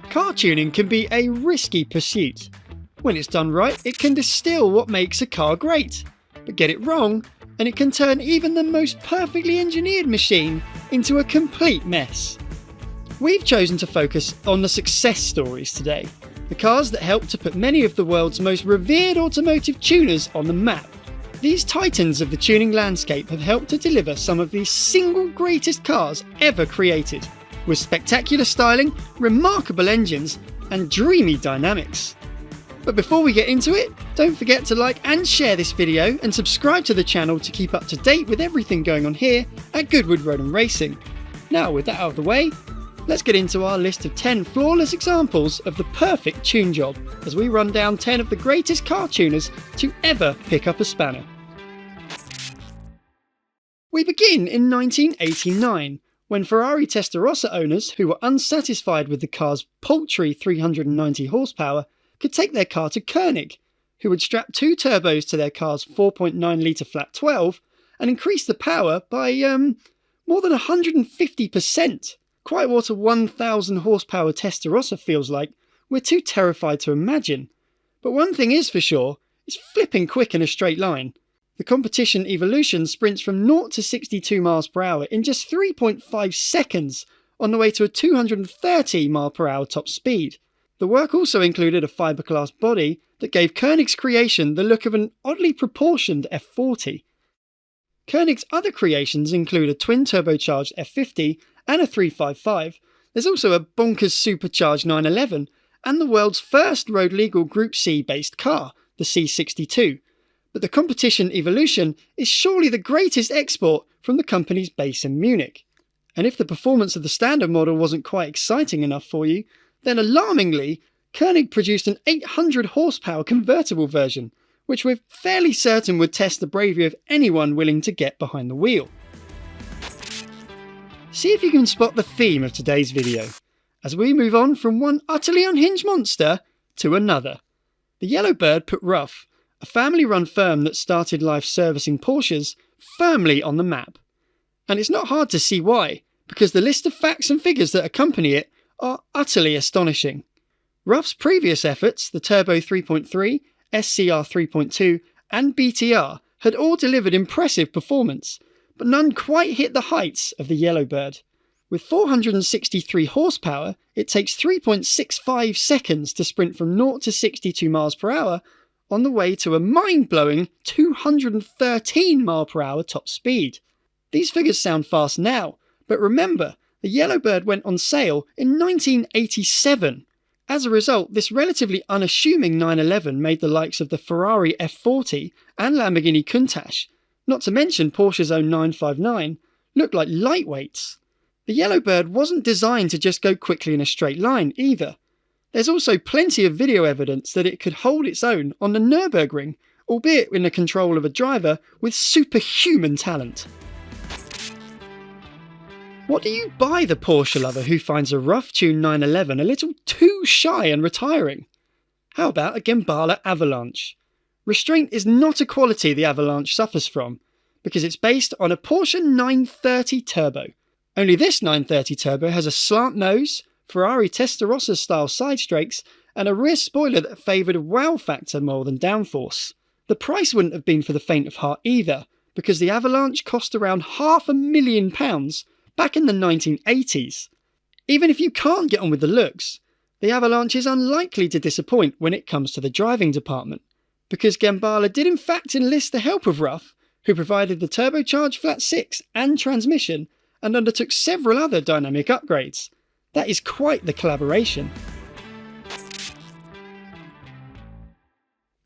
Car tuning can be a risky pursuit. When it's done right, it can distill what makes a car great. But get it wrong, and it can turn even the most perfectly engineered machine into a complete mess. We've chosen to focus on the success stories today, the cars that helped to put many of the world's most revered automotive tuners on the map. These titans of the tuning landscape have helped to deliver some of the single greatest cars ever created, with spectacular styling, remarkable engines, and dreamy dynamics. But before we get into it, don't forget to like and share this video and subscribe to the channel to keep up to date with everything going on here at Goodwood Road and Racing. Now with that out of the way, let's get into our list of 10 flawless examples of the perfect tune job as we run down 10 of the greatest car tuners to ever pick up a spanner. We begin in 1989, when Ferrari Testarossa owners who were unsatisfied with the car's paltry 390 horsepower could take their car to Koenig, who would strap two turbos to their car's 4.9 litre flat 12 and increase the power by more than 150%. Quite what a 1000 horsepower Testarossa feels like, we're too terrified to imagine. But one thing is for sure, it's flipping quick in a straight line. The competition Evolution sprints from 0 to 62 miles per hour in just 3.5 seconds on the way to a 230 mile per hour top speed. The work also included a fiberglass body that gave Koenig's creation the look of an oddly proportioned F40. Koenig's other creations include a twin turbocharged F50 and a 355. There's also a bonkers supercharged 911 and the world's first road legal Group C based car, the C62. But the competition Evolution is surely the greatest export from the company's base in Munich. And if the performance of the standard model wasn't quite exciting enough for you, then alarmingly, Koenig produced an 800 horsepower convertible version, which we're fairly certain would test the bravery of anyone willing to get behind the wheel. See if you can spot the theme of today's video, as we move on from one utterly unhinged monster to another. The Yellowbird put Rough, a family-run firm that started life servicing Porsches, firmly on the map. And it's not hard to see why, because the list of facts and figures that accompany it are utterly astonishing. Rough's previous efforts, the Turbo 3.3, SCR 3.2 and BTR, had all delivered impressive performance, but none quite hit the heights of the Yellowbird. With 463 horsepower, it takes 3.65 seconds to sprint from 0 to 62 miles per hour on the way to a mind-blowing 213 mile per hour top speed. These figures sound fast now, but remember, the Yellowbird went on sale in 1987. As a result, this relatively unassuming 911 made the likes of the Ferrari F40 and Lamborghini Countach, not to mention Porsche's own 959, look like lightweights. The Yellowbird wasn't designed to just go quickly in a straight line either. There's also plenty of video evidence that it could hold its own on the Nürburgring, albeit in the control of a driver with superhuman talent. What do you buy the Porsche lover who finds a rough-tuned 911 a little too shy and retiring? How about a Gemballa Avalanche? Restraint is not a quality the Avalanche suffers from, because it's based on a Porsche 930 Turbo. Only this 930 Turbo has a slant nose, Ferrari Testarossa style side strakes, and a rear spoiler that favoured wow factor more than downforce. The price wouldn't have been for the faint of heart either, because the Avalanche cost around £500,000 back in the 1980s. Even if you can't get on with the looks, the Avalanche is unlikely to disappoint when it comes to the driving department, because Gemballa did in fact enlist the help of Rough, who provided the turbocharged flat 6 and transmission and undertook several other dynamic upgrades. That is quite the collaboration.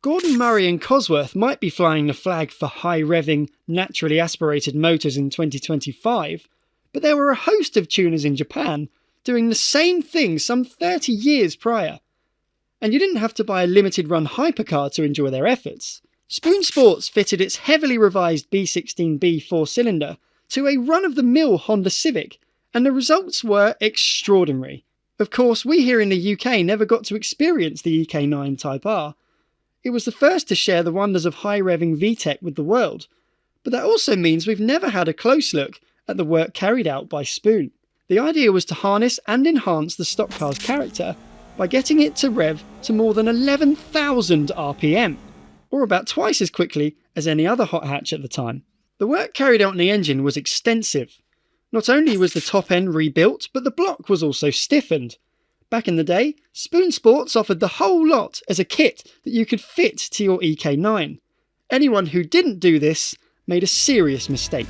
Gordon Murray and Cosworth might be flying the flag for high-revving, naturally aspirated motors in 2025, but there were a host of tuners in Japan doing the same thing some 30 years prior. And you didn't have to buy a limited-run hypercar to enjoy their efforts. Spoon Sports fitted its heavily revised B16B 4-cylinder to a run-of-the-mill Honda Civic, and the results were extraordinary. Of course, we here in the UK never got to experience the EK9 Type R. It was the first to share the wonders of high-revving VTEC with the world, but that also means we've never had a close look at the work carried out by Spoon. The idea was to harness and enhance the stock car's character by getting it to rev to more than 11,000 RPM, or about twice as quickly as any other hot hatch at the time. The work carried out on the engine was extensive. Not only was the top end rebuilt, but the block was also stiffened. Back in the day, Spoon Sports offered the whole lot as a kit that you could fit to your EK9. Anyone who didn't do this made a serious mistake.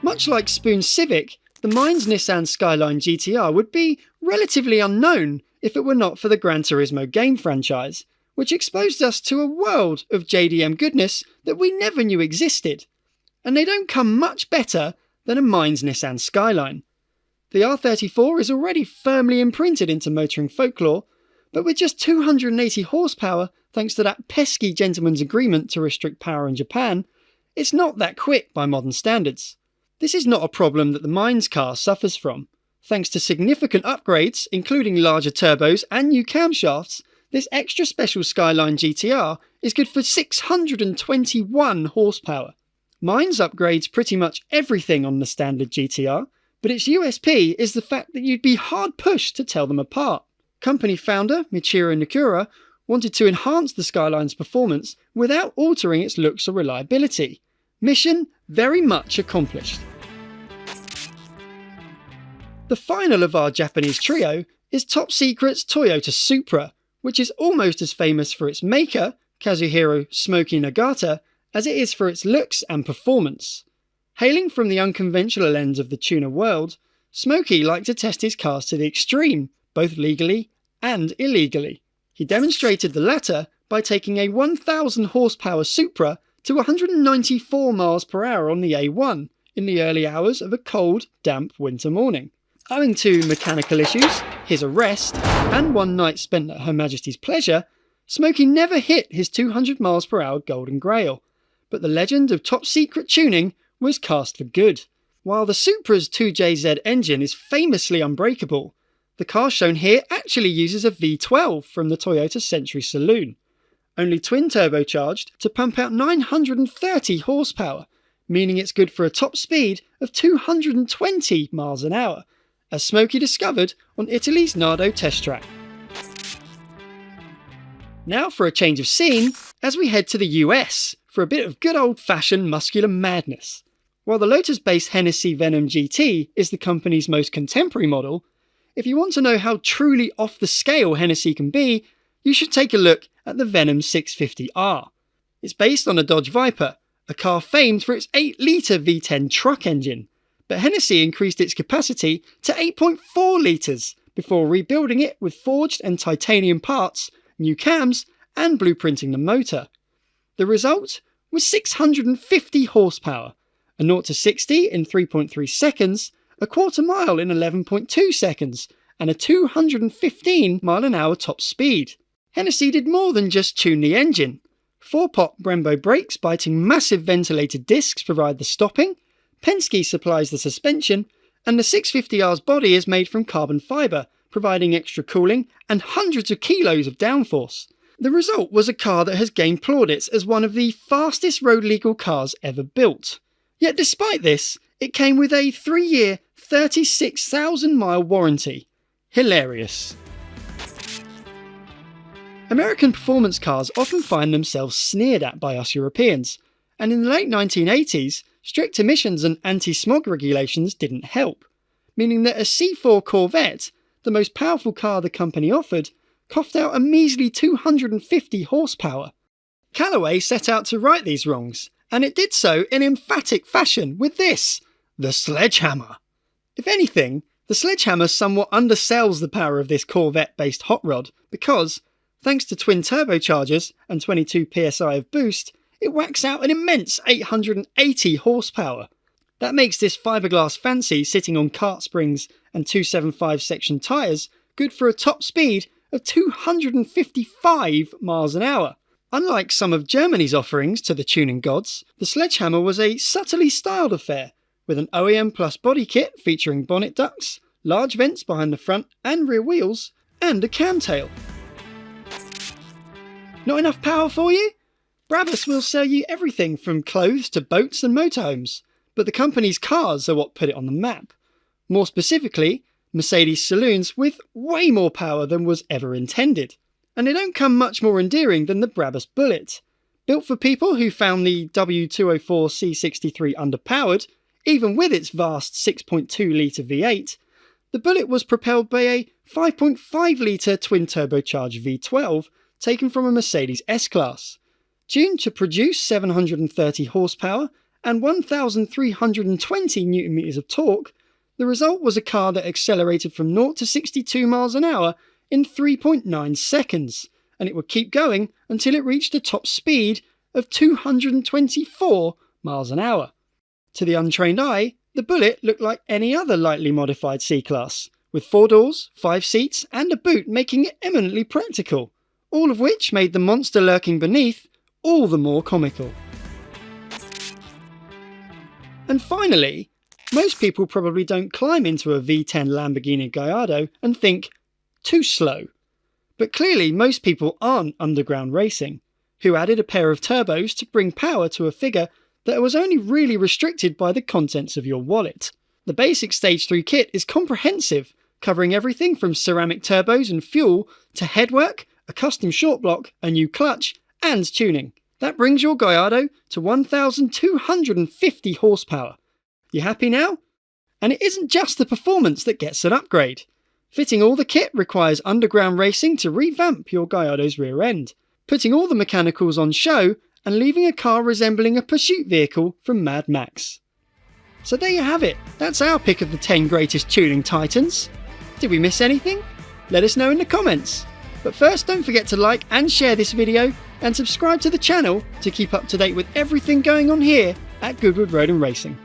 Much like Spoon's Civic, the Mines Nissan Skyline GTR would be relatively unknown if it were not for the Gran Turismo game franchise, which exposed us to a world of JDM goodness that we never knew existed. And they don't come much better than a Mines Nissan Skyline. The R34 is already firmly imprinted into motoring folklore, but with just 280 horsepower, thanks to that pesky gentleman's agreement to restrict power in Japan, it's not that quick by modern standards. This is not a problem that the Mines car suffers from. Thanks to significant upgrades, including larger turbos and new camshafts, this extra special Skyline GTR is good for 621 horsepower. Mines upgrades pretty much everything on the standard GTR, but its USP is the fact that you'd be hard pushed to tell them apart. Company founder Michiro Nakura wanted to enhance the Skyline's performance without altering its looks or reliability. Mission very much accomplished. The final of our Japanese trio is Top Secret's Toyota Supra, which is almost as famous for its maker, Kazuhiro Smokey Nagata, as it is for its looks and performance. Hailing from the unconventional ends of the tuner world, Smokey liked to test his cars to the extreme, both legally and illegally. He demonstrated the latter by taking a 1,000 horsepower Supra to 194 miles per hour on the A1 in the early hours of a cold, damp winter morning. Owing to mechanical issues, his arrest, and one night spent at Her Majesty's pleasure, Smokey never hit his 200 miles per hour Golden Grail, but the legend of Top Secret tuning was cast for good. While the Supra's 2JZ engine is famously unbreakable, the car shown here actually uses a V12 from the Toyota Century Saloon, only twin turbocharged to pump out 930 horsepower, meaning it's good for a top speed of 220 miles an hour, as Smokey discovered on Italy's Nardo test track. Now for a change of scene, as we head to the US for a bit of good old-fashioned muscular madness. While the Lotus-based Hennessey Venom GT is the company's most contemporary model, if you want to know how truly off the scale Hennessey can be, you should take a look at the Venom 650R. It's based on a Dodge Viper, a car famed for its 8-litre V10 truck engine, but Hennessey increased its capacity to 8.4 litres before rebuilding it with forged and titanium parts, new cams, and blueprinting the motor. The result was 650 horsepower, a 0 to 60 in 3.3 seconds, a quarter mile in 11.2 seconds, and a 215 mile an hour top speed. Hennessey did more than just tune the engine. 4-pot Brembo brakes biting massive ventilated discs provide the stopping, Penske supplies the suspension, and the 650R's body is made from carbon fibre, providing extra cooling and hundreds of kilos of downforce. The result was a car that has gained plaudits as one of the fastest road legal cars ever built. Yet despite this, it came with a 3-year, 36,000 mile warranty. Hilarious. American performance cars often find themselves sneered at by us Europeans, and in the late 1980s, strict emissions and anti-smog regulations didn't help, meaning that a C4 Corvette, the most powerful car the company offered, coughed out a measly 250 horsepower. Callaway set out to right these wrongs, and it did so in emphatic fashion with this, the Sledgehammer. If anything, the Sledgehammer somewhat undersells the power of this Corvette-based hot rod because, thanks to twin turbochargers and 22 psi of boost, it whacks out an immense 880 horsepower. That makes this fiberglass fancy sitting on kart springs and 275 section tyres good for a top speed of 255 miles an hour. Unlike some of Germany's offerings to the tuning gods, the Sledgehammer was a subtly styled affair, with an OEM Plus body kit featuring bonnet ducts, large vents behind the front and rear wheels, and a camtail. Not enough power for you? Brabus will sell you everything from clothes to boats and motorhomes, but the company's cars are what put it on the map. More specifically, Mercedes saloons with way more power than was ever intended. And they don't come much more endearing than the Brabus Bullet. Built for people who found the W204 C63 underpowered, even with its vast 6.2 litre V8, the Bullet was propelled by a 5.5 litre twin-turbocharged V12 taken from a Mercedes S-Class. Tuned to produce 730 horsepower and 1,320 Nm of torque, the result was a car that accelerated from 0 to 62 miles an hour in 3.9 seconds, and it would keep going until it reached a top speed of 224 miles an hour. To the untrained eye, the Bullet looked like any other lightly modified C-Class, with 4 doors, 5 seats and a boot, making it eminently practical, all of which made the monster lurking beneath all the more comical. And finally, most people probably don't climb into a V10 Lamborghini Gallardo and think, too slow. But clearly most people aren't underground racing, who added a pair of turbos to bring power to a figure that was only really restricted by the contents of your wallet. The basic Stage 3 kit is comprehensive, covering everything from ceramic turbos and fuel to headwork, a custom short block, a new clutch, and tuning. That brings your Gallardo to 1,250 horsepower. You happy now? And it isn't just the performance that gets an upgrade. Fitting all the kit requires underground racing to revamp your Gallardo's rear end, putting all the mechanicals on show and leaving a car resembling a pursuit vehicle from Mad Max. So there you have it, that's our pick of the 10 greatest tuning titans. Did we miss anything? Let us know in the comments. But first, don't forget to like and share this video and subscribe to the channel to keep up to date with everything going on here at Goodwood Road and Racing.